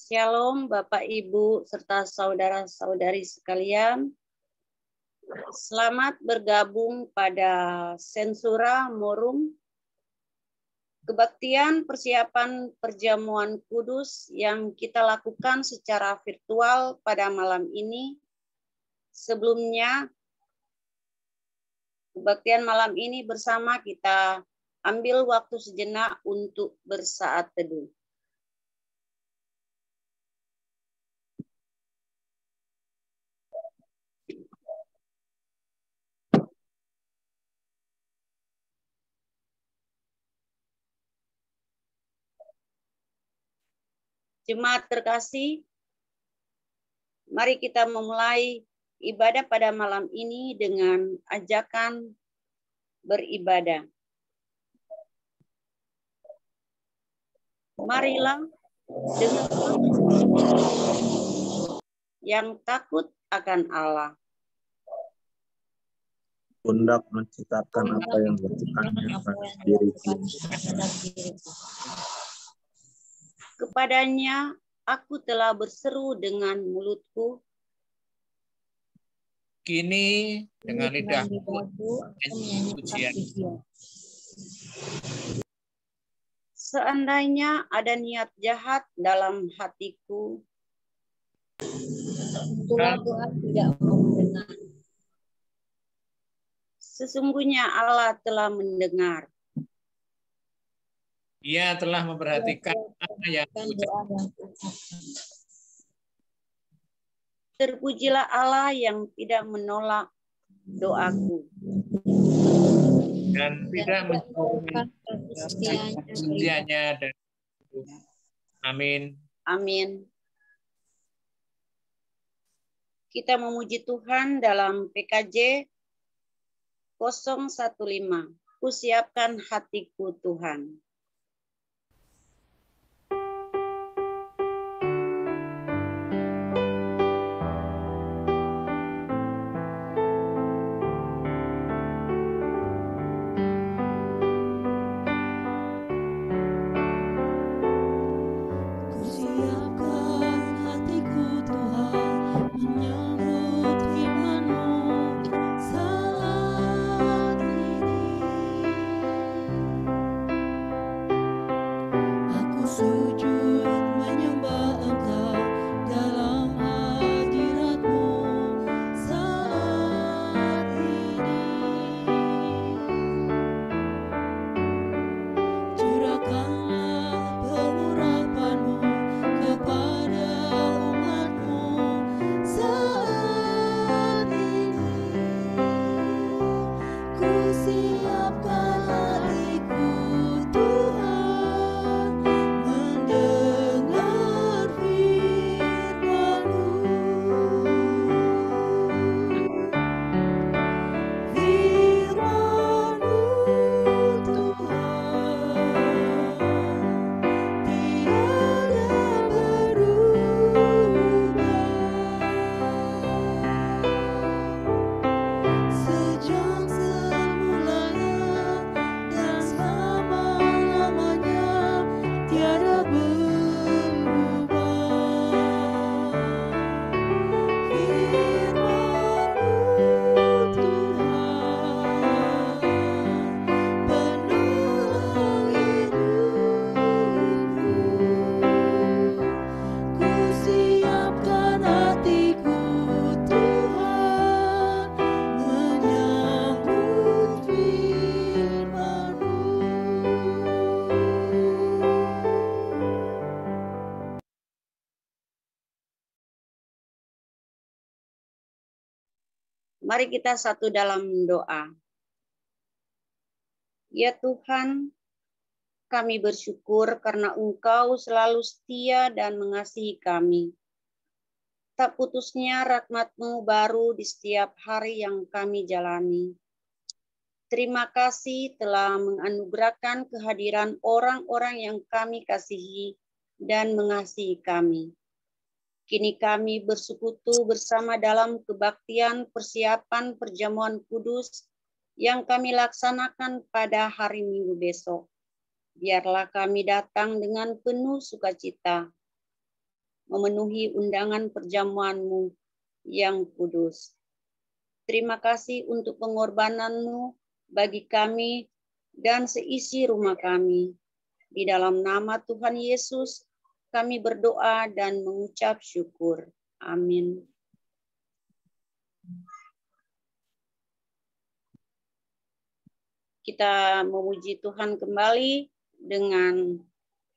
Shalom Bapak Ibu serta saudara-saudari sekalian. Selamat bergabung pada Sensura Morum, kebaktian persiapan perjamuan kudus yang kita lakukan secara virtual pada malam ini. Sebelumnya, kebaktian malam ini bersama kita ambil waktu sejenak untuk bersaat teduh. Jemaat terkasih, mari kita memulai ibadah pada malam ini dengan ajakan beribadah. Marilah dengan yang takut akan Allah. Hendak menciptakan apa yang berkekannya pada diriku. Kepadanya aku telah berseru dengan mulutku. Kini dengan lidahku pujian. Seandainya ada niat jahat dalam hatiku, itulah Tuhan tidak mau mendengar. Sesungguhnya Allah telah mendengar. Ia telah memperhatikan apa yang kuucapkan. Terpujilah Allah yang tidak menolak doaku Dan tidak menjauhkan kesetiaannya. Amin. Amin. Kita memuji Tuhan dalam PKJ 015. Kusiapkan hatiku Tuhan. Mari kita satu dalam doa. Ya Tuhan, kami bersyukur karena Engkau selalu setia dan mengasihi kami. Tak putusnya rahmat-Mu baru di setiap hari yang kami jalani. Terima kasih telah menganugerahkan kehadiran orang-orang yang kami kasihi dan mengasihi kami. Kini kami bersekutu bersama dalam kebaktian persiapan perjamuan kudus yang kami laksanakan pada hari Minggu besok. Biarlah kami datang dengan penuh sukacita. memenuhi undangan perjamuan-Mu yang kudus. Terima kasih untuk pengorbanan-Mu bagi kami dan seisi rumah kami. Di dalam nama Tuhan Yesus, kami berdoa dan mengucap syukur. Amin. Kita memuji Tuhan kembali dengan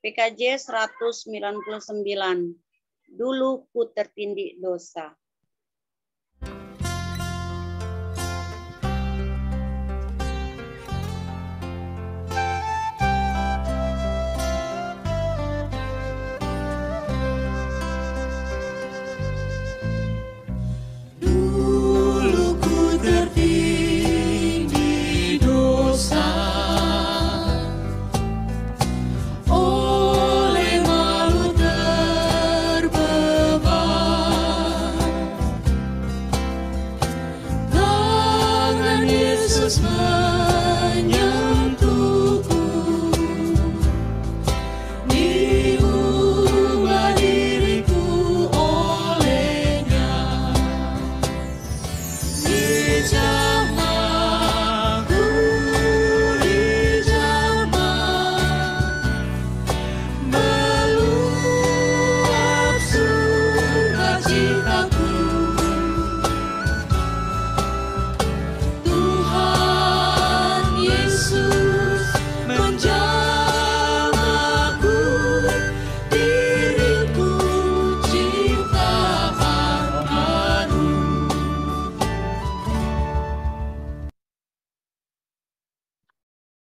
PKJ 199. Dulu ku tertindik dosa.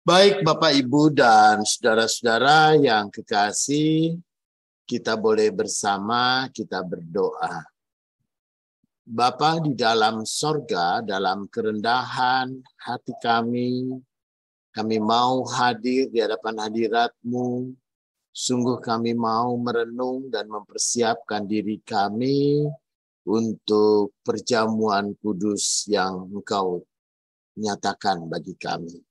Baik Bapak, Ibu, dan saudara-saudara yang kekasih, kita boleh bersama kita berdoa. Bapa di dalam sorga, dalam kerendahan hati kami mau hadir di hadapan hadirat-Mu. Sungguh kami mau merenung dan mempersiapkan diri kami untuk perjamuan kudus yang Engkau nyatakan bagi kami.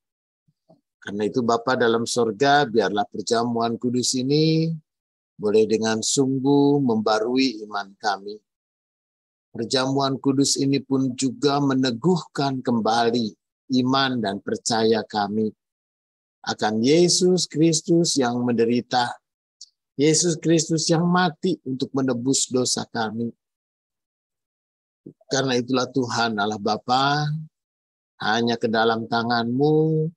Karena itu Bapa dalam sorga, biarlah perjamuan kudus ini boleh dengan sungguh membarui iman kami. Perjamuan kudus ini pun juga meneguhkan kembali iman dan percaya kami akan Yesus Kristus yang menderita, Yesus Kristus yang mati untuk menebus dosa kami. Karena itulah Tuhan Allah Bapa, hanya ke dalam tangan-Mu,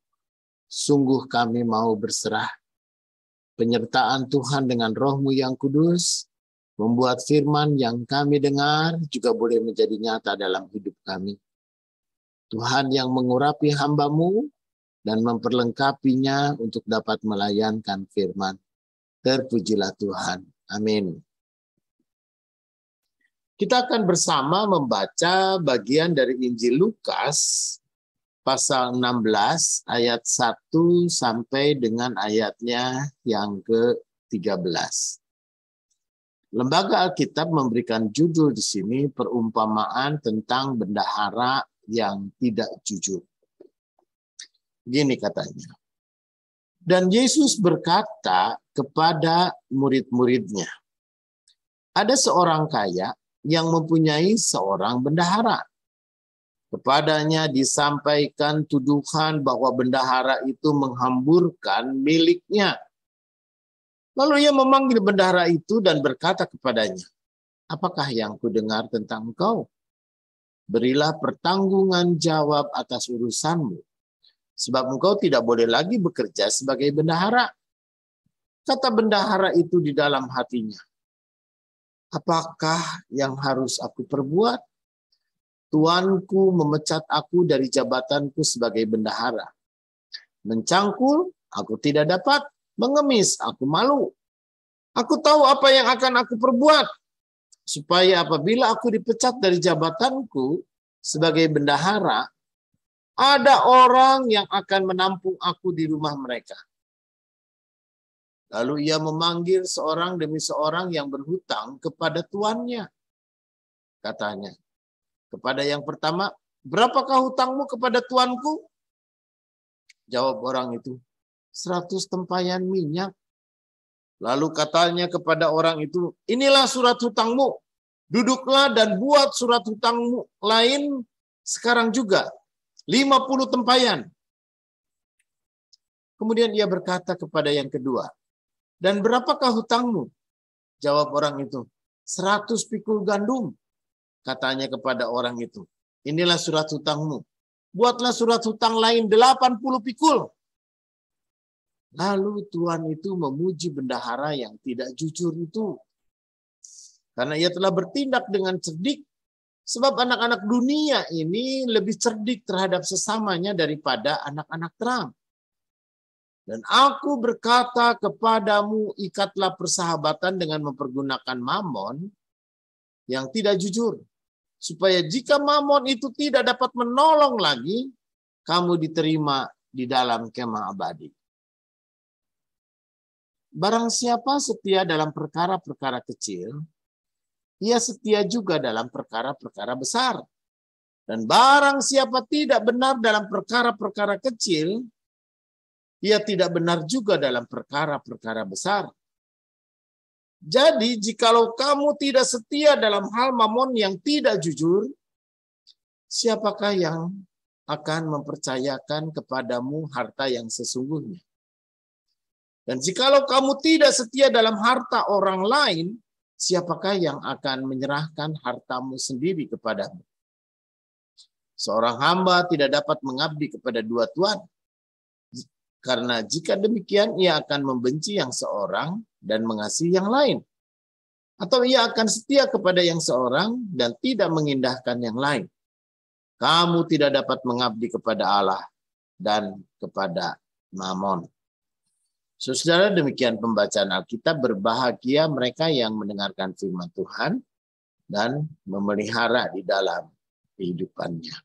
sungguh kami mau berserah. Penyertaan Tuhan dengan Roh-Mu yang kudus, membuat firman yang kami dengar juga boleh menjadi nyata dalam hidup kami. Tuhan yang mengurapi hamba-Mu dan memperlengkapinya untuk dapat melayankan firman. Terpujilah Tuhan. Amin. Kita akan bersama membaca bagian dari Injil Lukas, pasal 16 ayat 1 sampai dengan ayatnya yang ke-13. Lembaga Alkitab memberikan judul di sini perumpamaan tentang bendahara yang tidak jujur. Gini katanya. Dan Yesus berkata kepada murid-muridnya, ada seorang kaya yang mempunyai seorang bendahara. Kepadanya disampaikan tuduhan bahwa bendahara itu menghamburkan miliknya. Lalu ia memanggil bendahara itu dan berkata kepadanya, apakah yang kudengar tentang engkau? Berilah pertanggungan jawab atas urusanmu, sebab engkau tidak boleh lagi bekerja sebagai bendahara. Kata bendahara itu di dalam hatinya, apakah yang harus aku perbuat? Tuanku memecat aku dari jabatanku sebagai bendahara. Mencangkul, aku tidak dapat. Mengemis, aku malu. Aku tahu apa yang akan aku perbuat, supaya apabila aku dipecat dari jabatanku sebagai bendahara, ada orang yang akan menampung aku di rumah mereka. Lalu ia memanggil seorang demi seorang yang berhutang kepada tuannya. Katanya, kepada yang pertama, berapakah hutangmu kepada tuanku? Jawab orang itu, 100 tempayan minyak. Lalu katanya kepada orang itu, inilah surat hutangmu. Duduklah dan buat surat hutangmu lain sekarang juga. 50 tempayan. Kemudian ia berkata kepada yang kedua, dan berapakah hutangmu? Jawab orang itu, 100 pikul gandum. Katanya kepada orang itu, inilah surat hutangmu. Buatlah surat hutang lain 80 pikul. Lalu Tuhan itu memuji bendahara yang tidak jujur itu. Karena ia telah bertindak dengan cerdik. Sebab anak-anak dunia ini lebih cerdik terhadap sesamanya daripada anak-anak terang. Dan aku berkata kepadamu, ikatlah persahabatan dengan mempergunakan mamon yang tidak jujur. Supaya jika mamon itu tidak dapat menolong lagi, kamu diterima di dalam kemah abadi. Barang siapa setia dalam perkara-perkara kecil, ia setia juga dalam perkara-perkara besar. Dan barang siapa tidak benar dalam perkara-perkara kecil, ia tidak benar juga dalam perkara-perkara besar. Jadi, jikalau kamu tidak setia dalam hal mamon yang tidak jujur, siapakah yang akan mempercayakan kepadamu harta yang sesungguhnya? Dan jikalau kamu tidak setia dalam harta orang lain, siapakah yang akan menyerahkan hartamu sendiri kepadamu? Seorang hamba tidak dapat mengabdi kepada dua tuan. Karena jika demikian, ia akan membenci yang seorang dan mengasihi yang lain. Atau ia akan setia kepada yang seorang dan tidak mengindahkan yang lain. Kamu tidak dapat mengabdi kepada Allah dan kepada Mamon. Saudara, demikian pembacaan Alkitab. Berbahagia mereka yang mendengarkan firman Tuhan dan memelihara di dalam kehidupannya.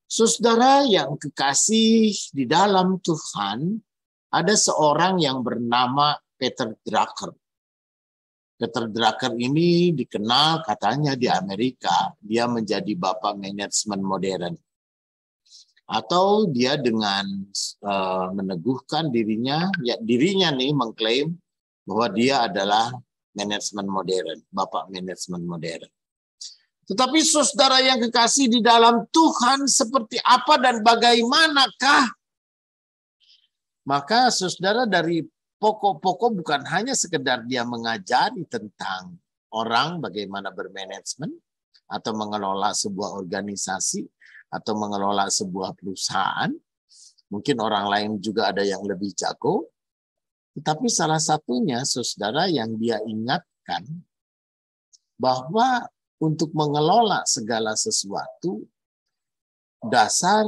Saudara yang kekasih di dalam Tuhan, ada seorang yang bernama Peter Drucker. Peter Drucker ini dikenal katanya di Amerika, dia menjadi bapak manajemen modern. Atau dia dengan meneguhkan dirinya nih mengklaim bahwa dia adalah manajemen modern, bapak manajemen modern. Tetapi saudara yang kekasih di dalam Tuhan, seperti apa dan bagaimanakah? Maka saudara, dari pokok-pokok bukan hanya sekedar dia mengajari tentang orang bagaimana bermanajemen atau mengelola sebuah organisasi atau mengelola sebuah perusahaan. Mungkin orang lain juga ada yang lebih jago. Tetapi salah satunya, saudara, yang dia ingatkan bahwa untuk mengelola segala sesuatu, dasar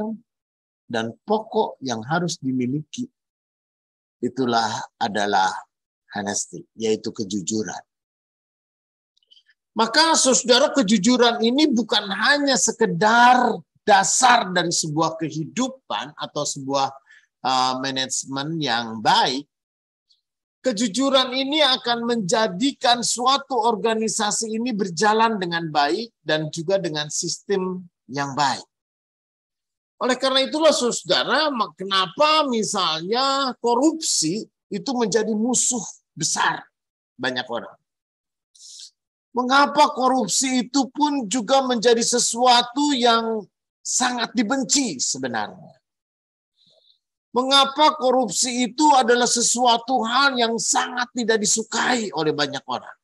dan pokok yang harus dimiliki itulah adalah honesty, yaitu kejujuran. Maka saudara, kejujuran ini bukan hanya sekedar dasar dari sebuah kehidupan atau sebuah manajemen yang baik. Kejujuran ini akan menjadikan suatu organisasi ini berjalan dengan baik dan juga dengan sistem yang baik. Oleh karena itulah saudara, kenapa misalnya korupsi itu menjadi musuh besar banyak orang. Mengapa korupsi itu pun juga menjadi sesuatu yang sangat dibenci sebenarnya. Mengapa korupsi itu adalah sesuatu hal yang sangat tidak disukai oleh banyak orang.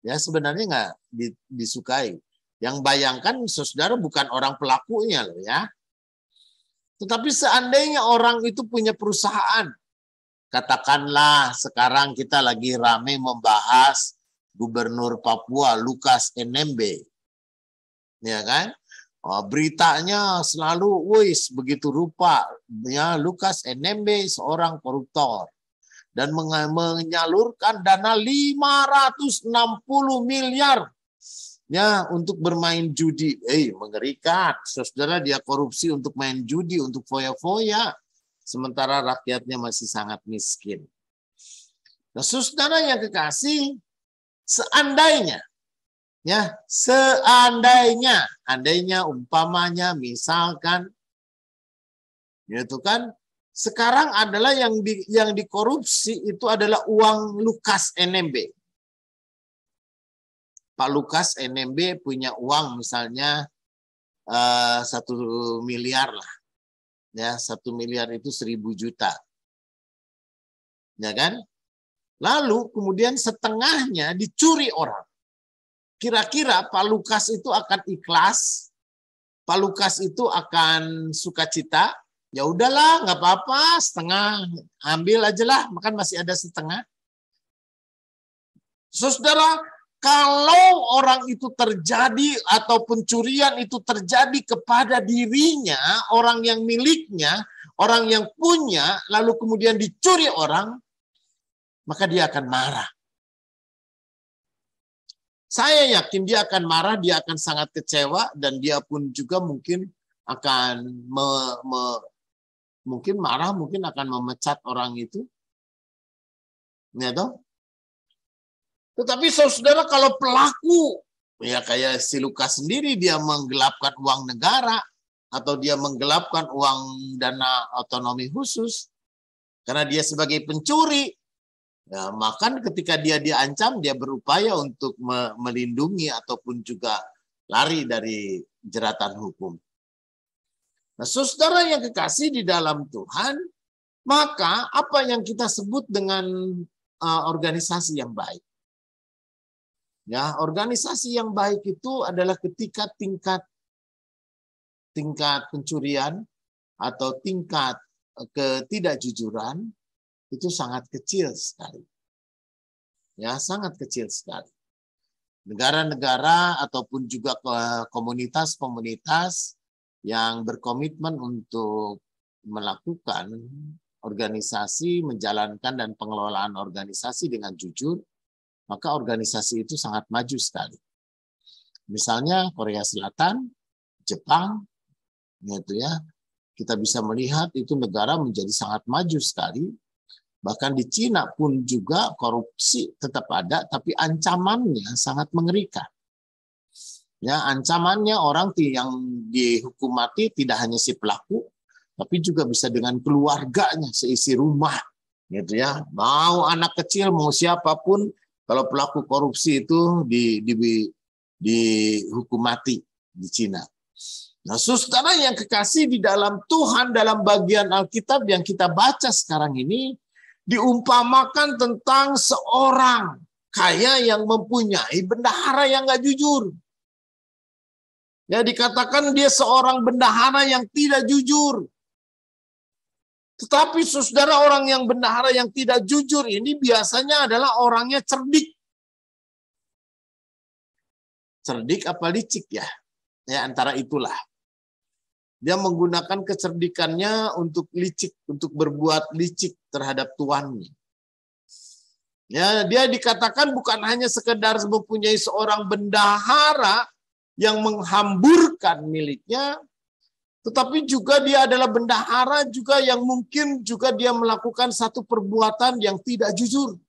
Ya, sebenarnya nggak disukai. Yang bayangkan saudara bukan orang pelakunya loh ya. Tetapi seandainya orang itu punya perusahaan. Katakanlah sekarang kita lagi rame membahas Gubernur Papua Lukas NMB. Ya kan? Beritanya selalu begitu rupa ya, Lukas NMB seorang koruptor dan menyalurkan dana 560 miliar ya untuk bermain judi. Mengerikan. Saudara, dia korupsi untuk main judi, untuk foya-foya, sementara rakyatnya masih sangat miskin. Nah, saudara yang kekasih, seandainya umpamanya misalkan gitu kan, sekarang adalah yang dikorupsi itu adalah uang Lukas NMB. Pak Lukas NMB punya uang misalnya 1 miliar lah. Ya, 1 miliar itu 1.000 juta. Ya kan? Lalu kemudian setengahnya dicuri orang. Kira-kira Pak Lukas itu akan ikhlas? Pak Lukas itu akan sukacita? Ya udahlah, nggak apa-apa, setengah ambil aja lah, makan masih ada setengah. Saudara, kalau orang itu terjadi atau pencurian itu terjadi kepada dirinya, orang yang miliknya, orang yang punya, lalu kemudian dicuri orang, maka dia akan marah. Saya yakin dia akan marah, dia akan sangat kecewa, dan dia pun juga mungkin akan mungkin marah, mungkin akan memecat orang itu. Ya toh? Tetapi saudara, kalau pelaku, ya kayak si Lukas sendiri, dia menggelapkan uang negara, atau dia menggelapkan uang dana otonomi khusus, karena dia sebagai pencuri, ya, maka ketika dia diancam, dia berupaya untuk melindungi ataupun juga lari dari jeratan hukum. Nah, saudara yang kekasih di dalam Tuhan, maka apa yang kita sebut dengan organisasi yang baik? Ya, organisasi yang baik itu adalah ketika tingkat pencurian atau tingkat ketidakjujuran itu sangat kecil sekali. Ya, sangat kecil sekali. Negara-negara ataupun juga komunitas-komunitas yang berkomitmen untuk melakukan organisasi, menjalankan dan pengelolaan organisasi dengan jujur, maka organisasi itu sangat maju sekali. Misalnya Korea Selatan, Jepang, gitu ya. Kita bisa melihat itu negara menjadi sangat maju sekali. Bahkan di Cina pun juga korupsi tetap ada, tapi ancamannya sangat mengerikan. Ya, ancamannya orang yang dihukum mati tidak hanya si pelaku, tapi juga bisa dengan keluarganya, seisi rumah, gitu ya. Mau anak kecil, mau siapapun, kalau pelaku korupsi itu dihukum mati di Cina. Nah, saudara yang kekasih di dalam Tuhan, dalam bagian Alkitab yang kita baca sekarang ini, diumpamakan tentang seorang kaya yang mempunyai bendahara yang nggak jujur. Ya, dikatakan dia seorang bendahara yang tidak jujur. Tetapi saudara, orang yang bendahara yang tidak jujur ini biasanya adalah orangnya cerdik. Cerdik apa licik ya? Ya, antara itulah. Dia menggunakan kecerdikannya untuk licik, untuk berbuat licik terhadap tuannya. Ya, dia dikatakan bukan hanya sekedar mempunyai seorang bendahara yang menghamburkan miliknya, tetapi juga dia adalah bendahara juga yang mungkin juga dia melakukan satu perbuatan yang tidak jujur.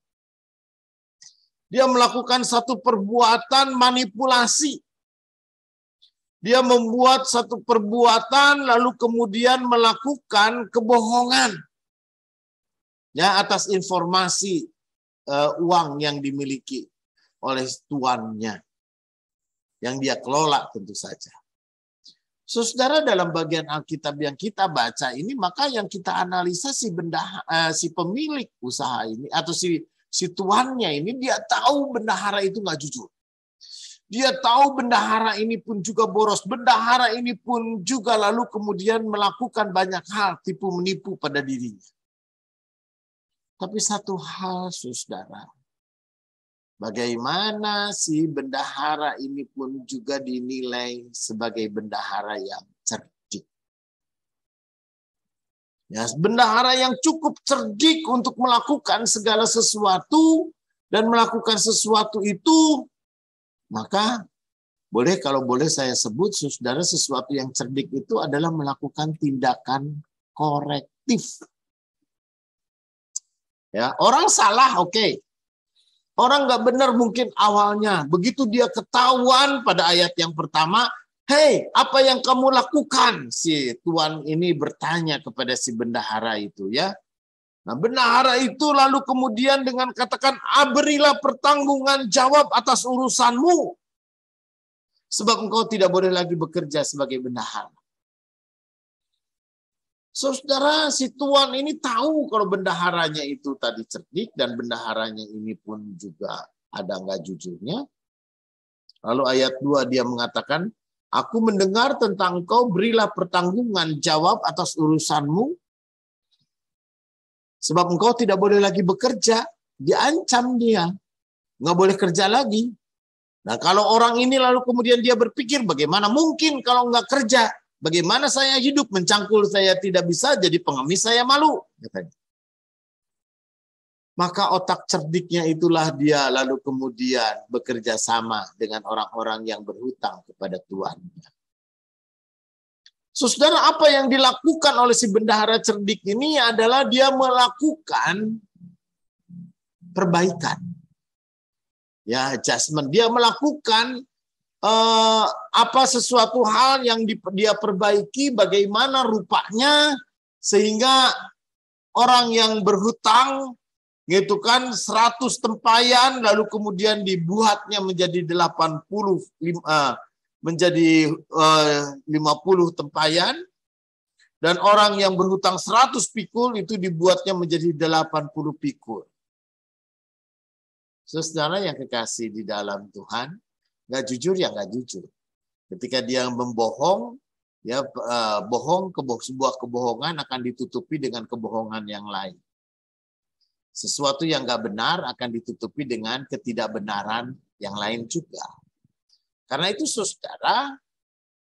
Dia melakukan satu perbuatan manipulasi. Dia membuat satu perbuatan lalu kemudian melakukan kebohongan. Ya, atas informasi uang yang dimiliki oleh tuannya. Yang dia kelola tentu saja. Saudara, dalam bagian Alkitab yang kita baca ini, maka yang kita analisa si pemilik usaha ini atau si tuannya ini, dia tahu bendahara itu nggak jujur. Dia tahu bendahara ini pun juga boros. Bendahara ini pun juga lalu kemudian melakukan banyak hal tipu menipu pada dirinya. Tapi satu hal, saudara, bagaimana si bendahara ini pun juga dinilai sebagai bendahara yang cerdik. Ya, bendahara yang cukup cerdik untuk melakukan segala sesuatu dan melakukan sesuatu itu, maka kalau boleh saya sebut, saudara, sesuatu yang cerdik itu adalah melakukan tindakan korektif. Ya, orang salah, oke. Orang nggak benar mungkin awalnya. Begitu dia ketahuan pada ayat yang pertama, Hei, apa yang kamu lakukan? Si tuan ini bertanya kepada si bendahara itu ya. Nah, bendahara itu lalu kemudian dengan katakan, berilah pertanggungan jawab atas urusanmu. Sebab engkau tidak boleh lagi bekerja sebagai bendahara. Saudara, si tuan ini tahu kalau bendaharanya itu tadi cerdik dan bendaharanya ini pun juga ada nggak jujurnya. Lalu ayat 2 dia mengatakan, aku mendengar tentang engkau, berilah pertanggungan jawab atas urusanmu. Sebab engkau tidak boleh lagi bekerja. Diancam dia. Nggak boleh kerja lagi. Nah, kalau orang ini lalu kemudian dia berpikir, bagaimana mungkin kalau nggak kerja? Bagaimana saya hidup? Mencangkul saya tidak bisa, jadi pengemis saya malu. Katanya. Maka otak cerdiknya itulah dia lalu kemudian bekerja sama dengan orang-orang yang berhutang kepada tuannya. Saudara, apa yang dilakukan oleh si bendahara cerdik ini adalah dia melakukan perbaikan. Ya, adjustment. Dia melakukan sesuatu hal yang dia perbaiki, bagaimana rupanya sehingga orang yang berhutang gitu kan 100 tempayan lalu kemudian dibuatnya menjadi 50 tempayan, dan orang yang berhutang 100 pikul itu dibuatnya menjadi 80 pikul. Saudara yang kekasih di dalam Tuhan, nggak jujur ya nggak jujur. Ketika dia membohong, ya sebuah kebohongan akan ditutupi dengan kebohongan yang lain. Sesuatu yang nggak benar akan ditutupi dengan ketidakbenaran yang lain juga. Karena itu saudara,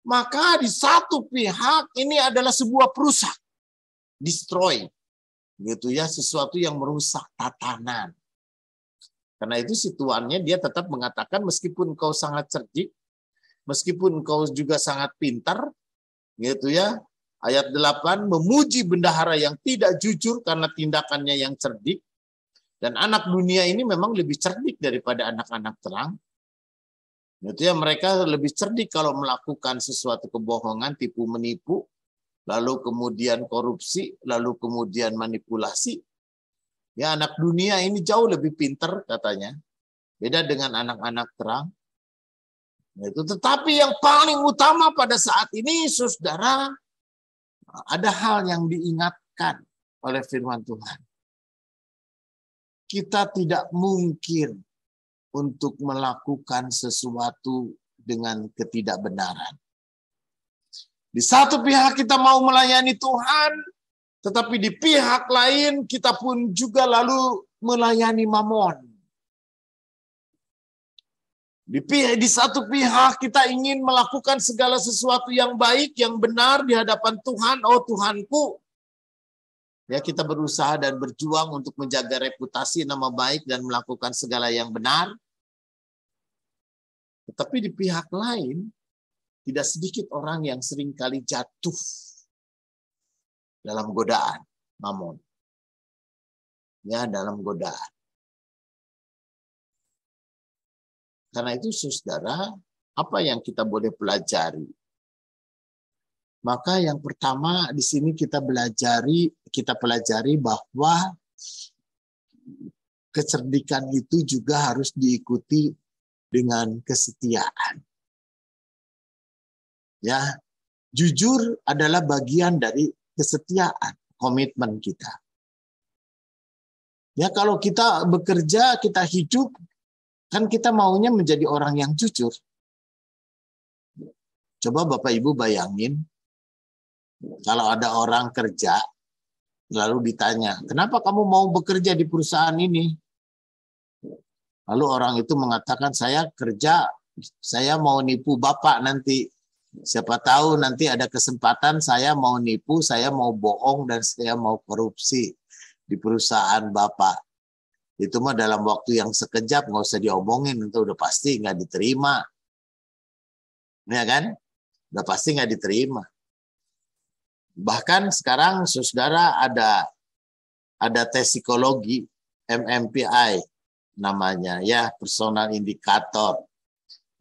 maka di satu pihak ini adalah sebuah perusak, destroy, gitu ya, sesuatu yang merusak tatanan. Karena itu si tuannya dia tetap mengatakan meskipun kau sangat cerdik, meskipun kau juga sangat pintar, gitu ya. Ayat 8 memuji bendahara yang tidak jujur karena tindakannya yang cerdik. Dan anak dunia ini memang lebih cerdik daripada anak-anak terang. Itu ya, mereka lebih cerdik kalau melakukan sesuatu kebohongan, tipu menipu, lalu kemudian korupsi, lalu kemudian manipulasi. Ya, anak dunia ini jauh lebih pintar katanya. Beda dengan anak-anak terang. Itu tetapi yang paling utama pada saat ini, saudara, ada hal yang diingatkan oleh firman Tuhan. Kita tidak mungkin untuk melakukan sesuatu dengan ketidakbenaran. Di satu pihak kita mau melayani Tuhan, tetapi di pihak lain kita pun juga lalu melayani mamon. Di satu pihak kita ingin melakukan segala sesuatu yang baik, yang benar di hadapan Tuhan. Oh Tuhanku, ya kita berusaha dan berjuang untuk menjaga reputasi, nama baik, dan melakukan segala yang benar. Tetapi di pihak lain, tidak sedikit orang yang seringkali jatuh dalam godaan mamon. Ya, dalam godaan. Karena itu, saudara, apa yang kita boleh pelajari? Maka yang pertama di sini kita pelajari bahwa kecerdikan itu juga harus diikuti dengan kesetiaan. Ya, jujur adalah bagian dari kesetiaan, komitmen kita. Ya, kalau kita bekerja, kita hidup, kan kita maunya menjadi orang yang jujur. Coba Bapak Ibu bayangin, kalau ada orang kerja, lalu ditanya, kenapa kamu mau bekerja di perusahaan ini? Lalu orang itu mengatakan, saya kerja, saya mau nipu Bapak nanti. Siapa tahu nanti ada kesempatan saya mau nipu, saya mau bohong, dan saya mau korupsi di perusahaan Bapak. Itu mah dalam waktu yang sekejap, nggak usah diomongin, itu udah pasti nggak diterima. Ya kan? Udah pasti nggak diterima. Bahkan sekarang, saudara, ada tes psikologi, MMPI namanya, ya, personal indicator,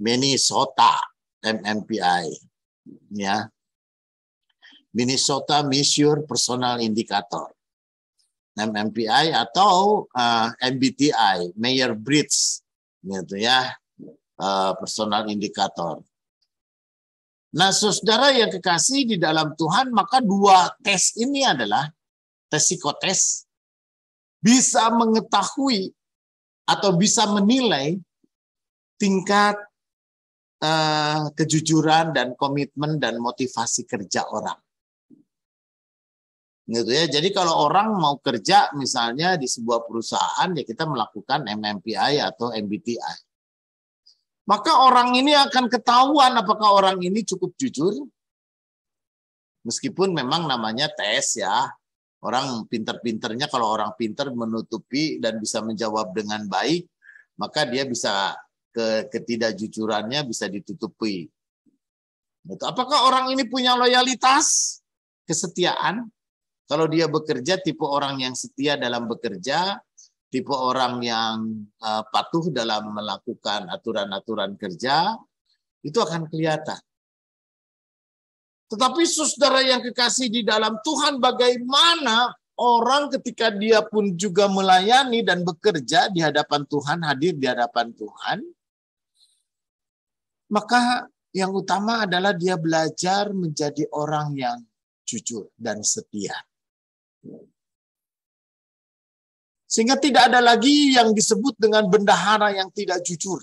Minnesota MMPI. Ya. Minnesota Measure Personal Indicator. MMPI atau MBTI, Myers-Briggs, gitu ya, personal indikator. Nah, saudara yang kekasih di dalam Tuhan, maka dua tes ini adalah tes psikotes, bisa mengetahui atau bisa menilai tingkat kejujuran dan komitmen dan motivasi kerja orang. Gitu ya. Jadi kalau orang mau kerja misalnya di sebuah perusahaan, ya kita melakukan MMPI atau MBTI. Maka orang ini akan ketahuan apakah orang ini cukup jujur. Meskipun memang namanya tes ya. Orang pinter-pinternya, kalau orang pinter menutupi dan bisa menjawab dengan baik, maka dia bisa ketidakjujurannya bisa ditutupi. Apakah orang ini punya loyalitas, kesetiaan? Kalau dia bekerja, tipe orang yang setia dalam bekerja, tipe orang yang patuh dalam melakukan aturan-aturan kerja, itu akan kelihatan. Tetapi saudara yang kekasih di dalam Tuhan, bagaimana orang ketika dia pun juga melayani dan bekerja di hadapan Tuhan, hadir di hadapan Tuhan, maka yang utama adalah dia belajar menjadi orang yang jujur dan setia. Sehingga tidak ada lagi yang disebut dengan bendahara yang tidak jujur.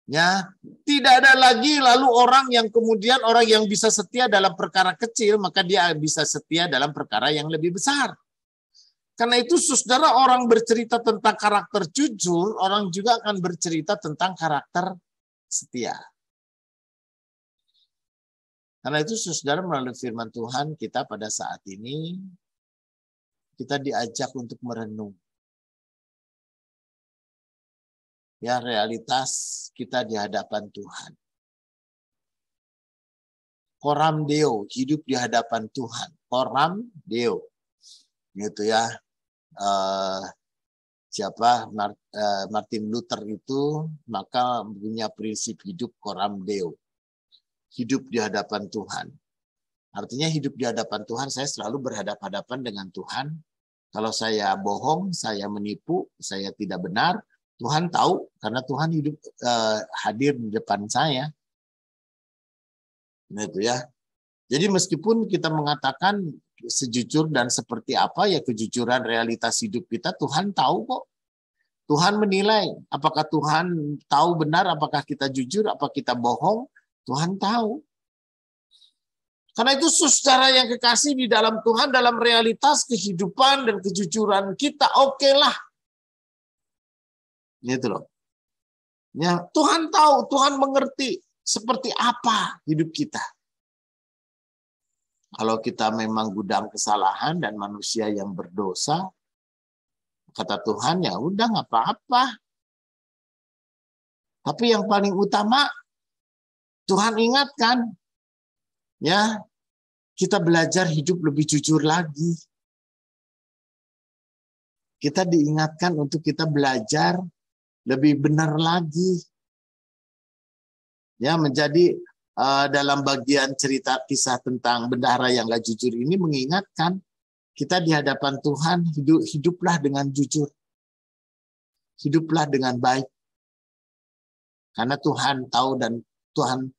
Ya, tidak ada lagi lalu orang yang kemudian orang yang bisa setia dalam perkara kecil, maka dia bisa setia dalam perkara yang lebih besar. Karena itu saudara, orang bercerita tentang karakter jujur, orang juga akan bercerita tentang karakter setia. Karena itu saudara, melalui firman Tuhan kita pada saat ini, kita diajak untuk merenung. Ya, realitas kita di hadapan Tuhan. Coram Deo, hidup di hadapan Tuhan. Coram Deo. Gitu ya. Martin Luther itu maka punya prinsip hidup Coram Deo. Hidup di hadapan Tuhan. Artinya hidup di hadapan Tuhan, saya selalu berhadapan-hadapan dengan Tuhan. Kalau saya bohong, saya menipu, saya tidak benar, Tuhan tahu karena Tuhan hidup hadir di depan saya. Gitu ya. Jadi meskipun kita mengatakan sejujur dan seperti apa ya kejujuran realitas hidup kita, Tuhan tahu kok. Tuhan menilai apakah Tuhan tahu benar, apakah kita jujur, apakah kita bohong, Tuhan tahu. Karena itu saudara yang kekasih di dalam Tuhan, dalam realitas kehidupan dan kejujuran kita, oke lah. Gitu loh. Ya, Tuhan tahu, Tuhan mengerti seperti apa hidup kita. Kalau kita memang gudang kesalahan dan manusia yang berdosa, kata Tuhan, ya udah nggak apa-apa. Tapi yang paling utama, Tuhan ingatkan, ya, kita belajar hidup lebih jujur lagi. Kita diingatkan untuk kita belajar lebih benar lagi. Ya, menjadi dalam bagian cerita kisah tentang bendahara yang gak jujur ini mengingatkan kita di hadapan Tuhan, hiduplah dengan jujur. Hiduplah dengan baik. Karena Tuhan tahu dan Tuhan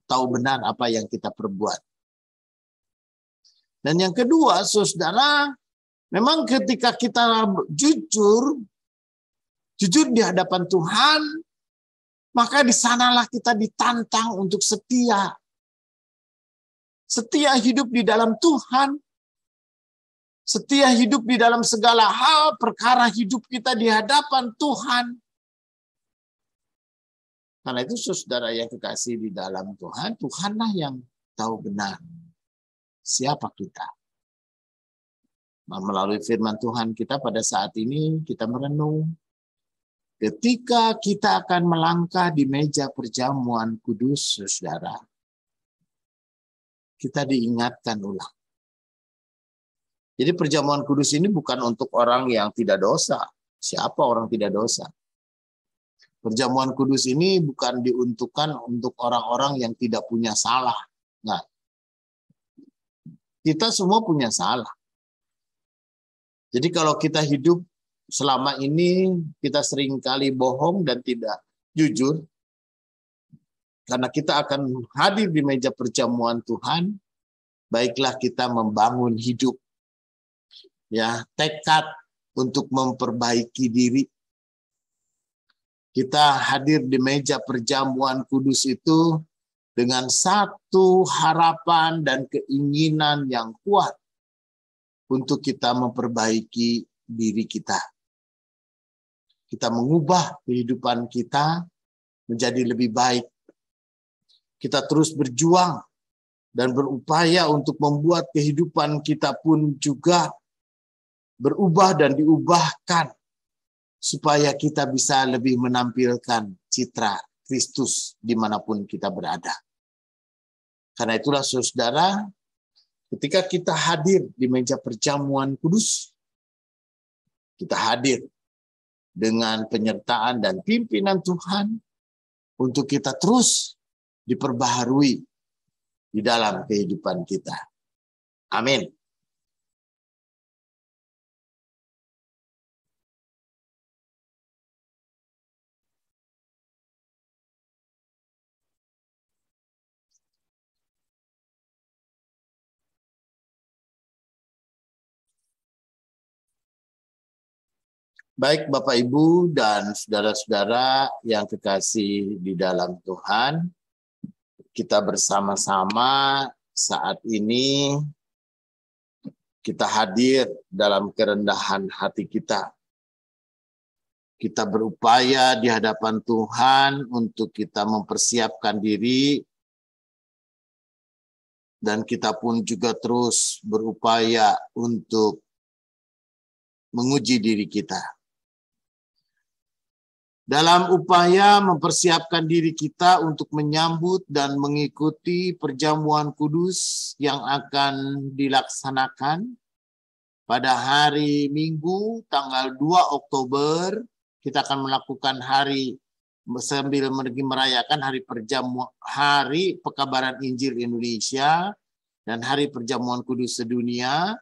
tahu benar apa yang kita perbuat. Dan yang kedua, saudara, memang ketika kita jujur di hadapan Tuhan, maka di sanalah kita ditantang untuk setia. Setia hidup di dalam Tuhan. Setia hidup di dalam segala hal, perkara hidup kita di hadapan Tuhan. Karena itu saudara yang kekasih di dalam Tuhan, Tuhanlah yang tahu benar siapa kita. Nah, melalui firman Tuhan kita pada saat ini, kita merenung. Ketika kita akan melangkah di meja perjamuan kudus, saudara, kita diingatkan ulang. Jadi perjamuan kudus ini bukan untuk orang yang tidak dosa. Siapa orang tidak dosa? Perjamuan kudus ini bukan diuntukkan untuk orang-orang yang tidak punya salah. Nah, kita semua punya salah. Jadi kalau kita hidup selama ini, kita seringkali bohong dan tidak jujur, karena kita akan hadir di meja perjamuan Tuhan, baiklah kita membangun hidup, ya, tekad untuk memperbaiki diri. Kita hadir di meja perjamuan kudus itu dengan satu harapan dan keinginan yang kuat untuk kita memperbaiki diri kita. Kita mengubah kehidupan kita menjadi lebih baik. Kita terus berjuang dan berupaya untuk membuat kehidupan kita pun juga berubah dan diubahkan, supaya kita bisa lebih menampilkan citra Kristus dimanapun kita berada. Karena itulah saudara, ketika kita hadir di meja perjamuan kudus, kita hadir dengan penyertaan dan pimpinan Tuhan untuk kita terus diperbaharui di dalam kehidupan kita. Amin. Baik Bapak Ibu dan saudara-saudara yang kekasih di dalam Tuhan, kita bersama-sama saat ini kita hadir dalam kerendahan hati kita. Kita berupaya di hadapan Tuhan untuk kita mempersiapkan diri, dan kita pun juga terus berupaya untuk menguji diri kita. Dalam upaya mempersiapkan diri kita untuk menyambut dan mengikuti perjamuan kudus yang akan dilaksanakan pada hari Minggu tanggal 2 Oktober, kita akan melakukan hari sambil merayakan hari Pekabaran Injil Indonesia dan hari perjamuan kudus sedunia.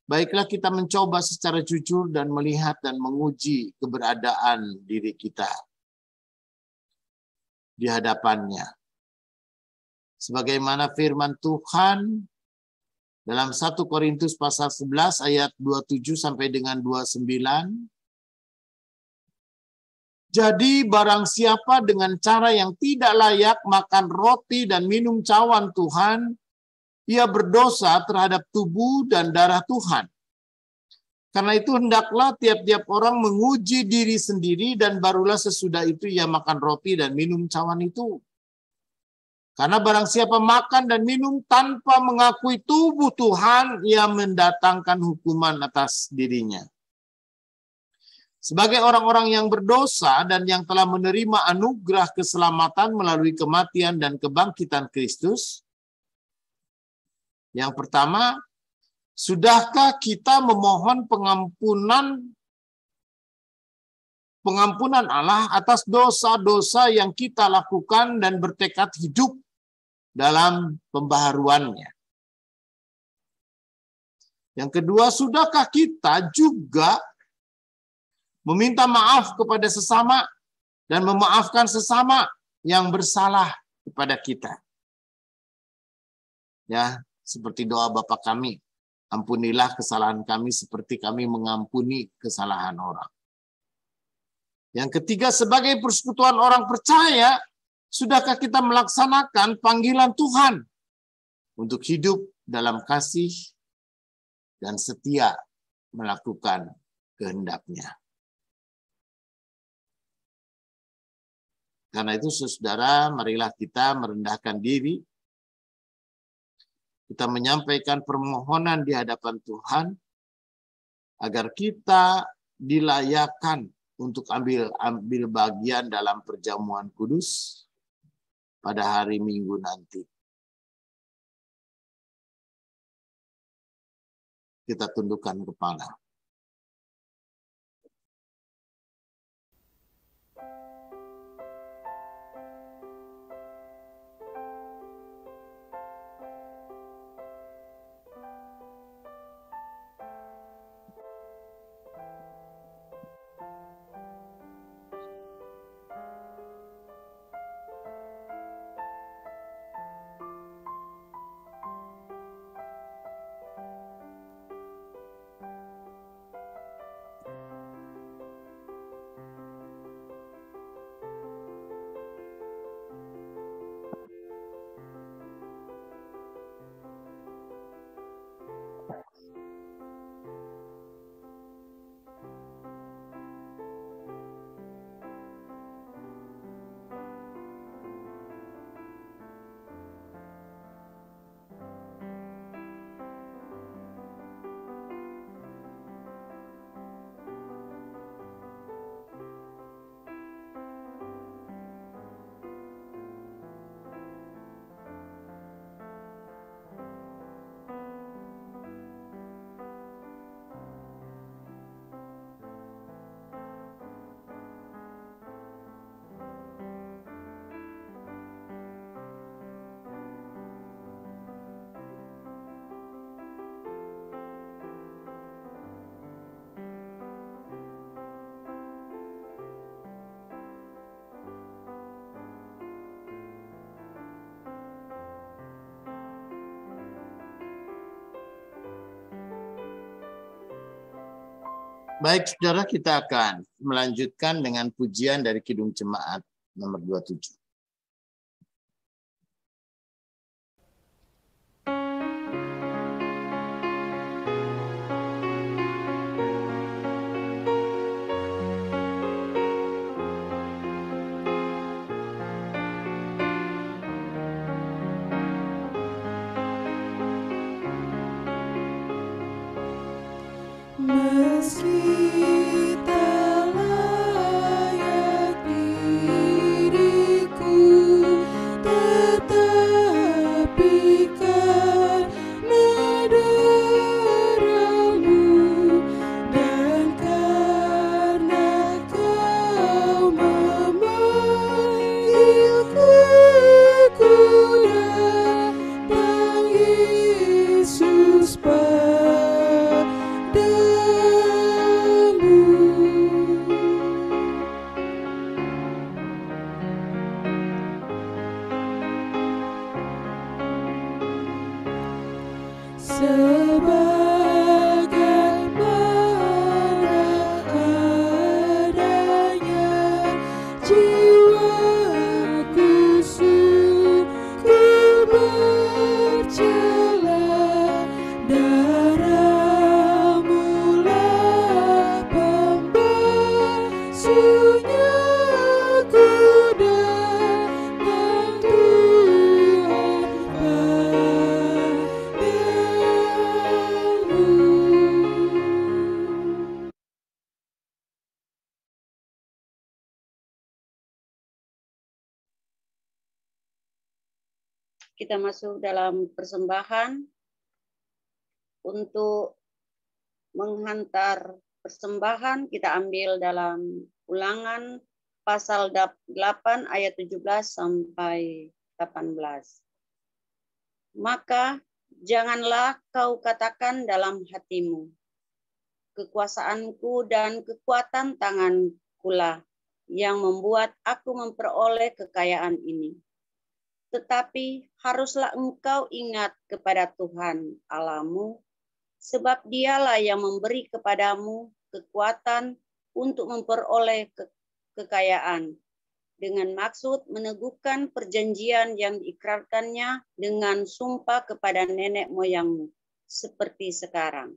Baiklah kita mencoba secara jujur dan melihat dan menguji keberadaan diri kita di hadapannya. Sebagaimana firman Tuhan dalam 1 Korintus pasal 11 ayat 27 sampai dengan 29. Jadi barang siapa dengan cara yang tidak layak makan roti dan minum cawan Tuhan, ia berdosa terhadap tubuh dan darah Tuhan. Karena itu hendaklah tiap-tiap orang menguji diri sendiri, dan barulah sesudah itu ia makan roti dan minum cawan itu. Karena barang siapa makan dan minum tanpa mengakui tubuh Tuhan, ia mendatangkan hukuman atas dirinya. Sebagai orang-orang yang berdosa dan yang telah menerima anugerah keselamatan melalui kematian dan kebangkitan Kristus, yang pertama, sudahkah kita memohon pengampunan Allah atas dosa-dosa yang kita lakukan dan bertekad hidup dalam pembaharuannya? Yang kedua, sudahkah kita juga meminta maaf kepada sesama dan memaafkan sesama yang bersalah kepada kita? Ya, seperti doa Bapa kami, ampunilah kesalahan kami seperti kami mengampuni kesalahan orang. Yang ketiga, sebagai persekutuan orang percaya, sudahkah kita melaksanakan panggilan Tuhan untuk hidup dalam kasih dan setia melakukan kehendak-Nya? Karena itu, saudara, marilah kita merendahkan diri. Kita menyampaikan permohonan di hadapan Tuhan agar kita dilayakkan untuk ambil bagian dalam perjamuan kudus pada hari Minggu nanti. Kita tundukkan kepala. Baik, saudara, kita akan melanjutkan dengan pujian dari Kidung Jemaat nomor 27. Meski tak layak diriku, tetapi karena darah-Mu dan karena Kau memanggilku, ku datang Yesus padamu. Sebagaimana adanya jiwaku sungguh bercela, darah-Mu lah pembasuhnya, ku datang Tuhan padamu. Kita masuk dalam persembahan. Untuk menghantar persembahan, kita ambil dalam Ulangan pasal 8 ayat 17 sampai 18. Maka janganlah kau katakan dalam hatimu, kekuasaanku dan kekuatan tangankulah yang membuat aku memperoleh kekayaan ini. Tetapi haruslah engkau ingat kepada Tuhan Allahmu, sebab Dialah yang memberi kepadamu kekuatan untuk memperoleh kekayaan, dengan maksud meneguhkan perjanjian yang diikrarkannya dengan sumpah kepada nenek moyangmu, seperti sekarang.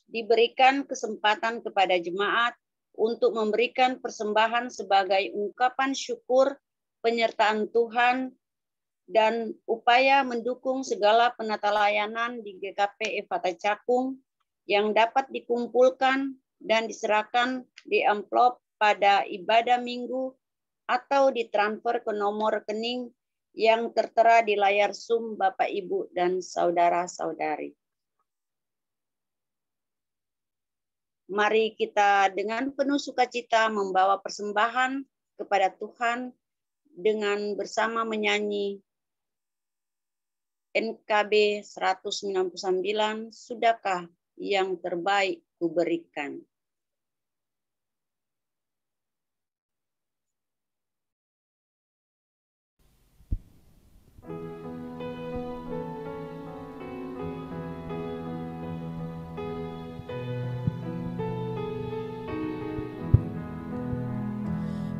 Diberikan kesempatan kepada jemaat untuk memberikan persembahan sebagai ungkapan syukur, penyertaan Tuhan, dan upaya mendukung segala penata layanan di GKP Efata Cakung yang dapat dikumpulkan dan diserahkan di amplop pada ibadah minggu atau ditransfer ke nomor rekening yang tertera di layar Zoom Bapak, Ibu, dan saudara-saudari. Mari kita dengan penuh sukacita membawa persembahan kepada Tuhan dengan bersama menyanyi NKB 199, Sudahkah yang terbaik kuberikan.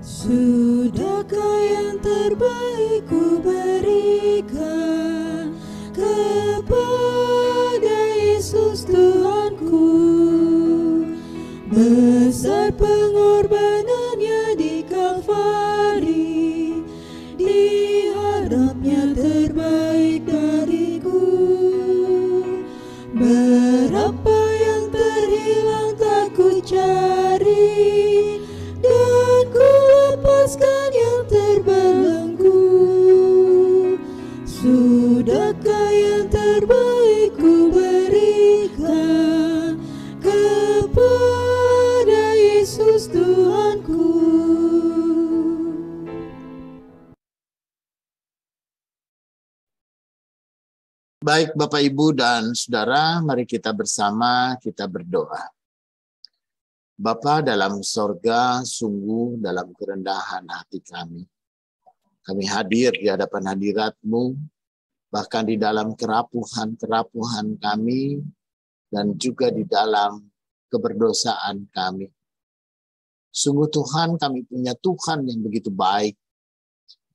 Sudahkah yang terbaik ku berikan kepada Yesus Tuhanku, besar pengorbanannya di Kalvari, diharapnya terbaik dariku. Berapa yang terhilang tak ku cari, dan ku lepaskan yang terbelenggu. Sudahkah yang terbaik ku berikan kepada Yesus Tuhanku. Baik Bapak, Ibu, dan Saudara, mari kita bersama kita berdoa. Bapa dalam sorga, sungguh dalam kerendahan hati kami hadir di hadapan hadirat-Mu bahkan di dalam kerapuhan kami, dan juga di dalam keberdosaan kami. Sungguh Tuhan, kami punya Tuhan yang begitu baik.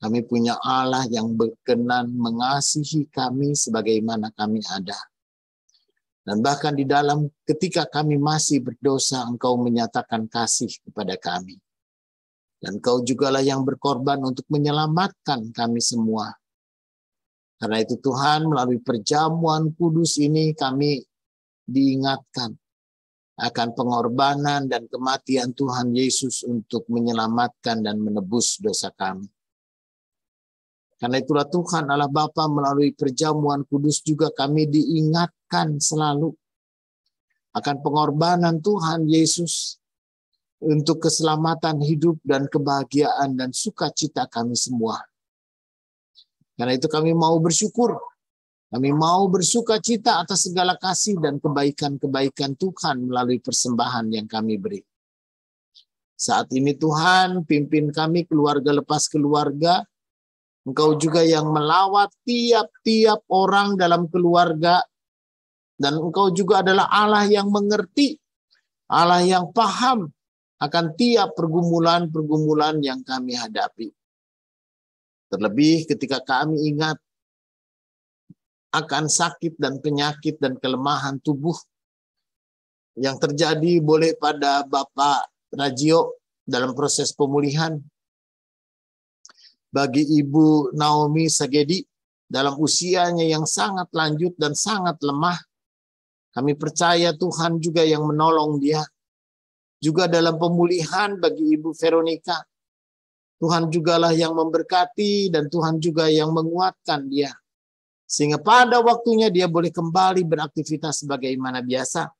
Kami punya Allah yang berkenan mengasihi kami sebagaimana kami ada. Dan bahkan di dalam ketika kami masih berdosa, Engkau menyatakan kasih kepada kami. Dan Engkau jugalah yang berkorban untuk menyelamatkan kami semua. Karena itu Tuhan, melalui perjamuan kudus ini kami diingatkan akan pengorbanan dan kematian Tuhan Yesus untuk menyelamatkan dan menebus dosa kami. Karena itulah Tuhan Allah Bapa, melalui perjamuan kudus juga kami diingatkan selalu akan pengorbanan Tuhan Yesus untuk keselamatan hidup dan kebahagiaan dan sukacita kami semua. Karena itu kami mau bersyukur. Kami mau bersukacita atas segala kasih dan kebaikan-kebaikan Tuhan melalui persembahan yang kami beri. Saat ini Tuhan, pimpin kami keluarga lepas keluarga. Engkau juga yang melawat tiap-tiap orang dalam keluarga. Dan Engkau juga adalah Allah yang mengerti, Allah yang paham akan tiap pergumulan-pergumulan yang kami hadapi. Terlebih ketika kami ingat akan sakit dan penyakit dan kelemahan tubuh yang terjadi boleh pada Bapak Rajio dalam proses pemulihan. Bagi Ibu Naomi Sagedi dalam usianya yang sangat lanjut dan sangat lemah, kami percaya Tuhan juga yang menolong dia. Juga dalam pemulihan bagi Ibu Veronica, Tuhan jugalah yang memberkati dan Tuhan juga yang menguatkan dia. Sehingga pada waktunya dia boleh kembali beraktivitas sebagaimana biasa.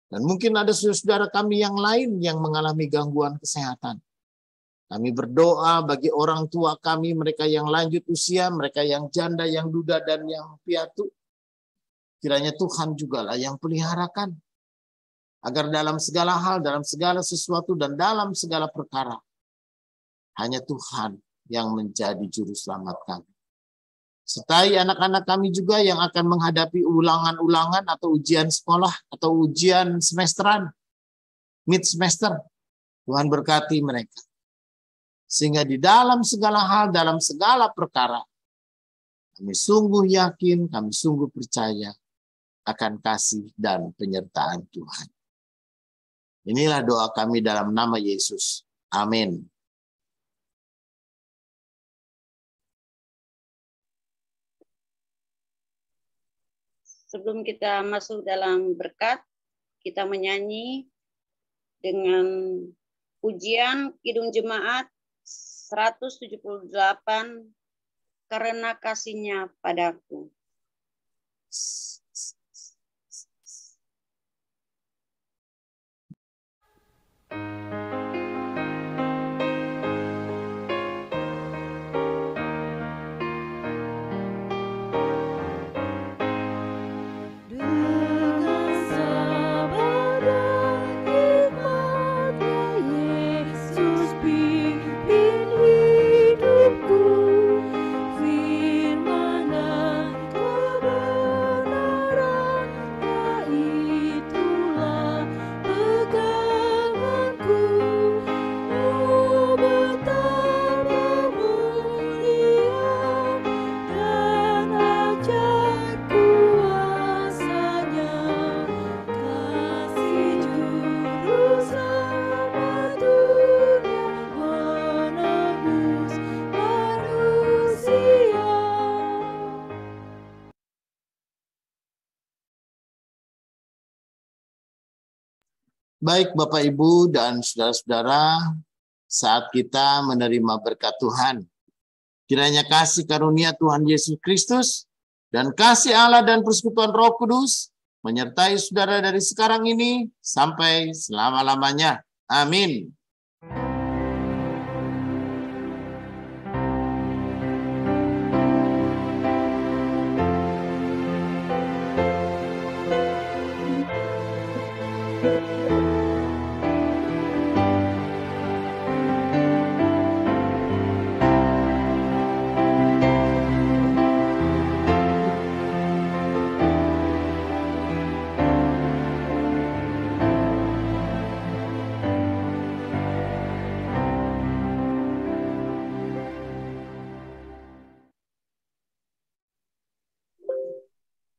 Dan mungkin ada saudara kami yang lain yang mengalami gangguan kesehatan. Kami berdoa bagi orang tua kami, mereka yang lanjut usia, mereka yang janda, yang duda, dan yang piatu. Kiranya Tuhan jugalah yang peliharakan. Agar dalam segala hal, dalam segala sesuatu, dan dalam segala perkara, hanya Tuhan yang menjadi juru selamat kami. Sertai anak-anak kami juga yang akan menghadapi ulangan-ulangan atau ujian sekolah atau ujian semesteran, mid semester. Tuhan berkati mereka. Sehingga di dalam segala hal, dalam segala perkara, kami sungguh yakin, kami sungguh percaya akan kasih dan penyertaan Tuhan. Inilah doa kami dalam nama Yesus. Amin. Sebelum kita masuk dalam berkat, kita menyanyi dengan pujian Kidung Jemaat 178, Karena Kasih-Nya Padaku. Baik Bapak Ibu dan saudara-saudara, saat kita menerima berkat Tuhan, kiranya kasih karunia Tuhan Yesus Kristus dan kasih Allah dan persekutuan Roh Kudus menyertai saudara dari sekarang ini sampai selama-lamanya. Amin.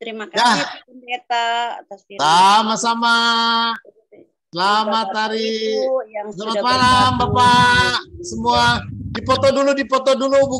Terima kasih Pak Pendeta atas firman. Sama-sama. Selamat Bapak hari. Ibu yang Selamat sudah malam bersatu. Bapak semua. Dipoto dulu Bu.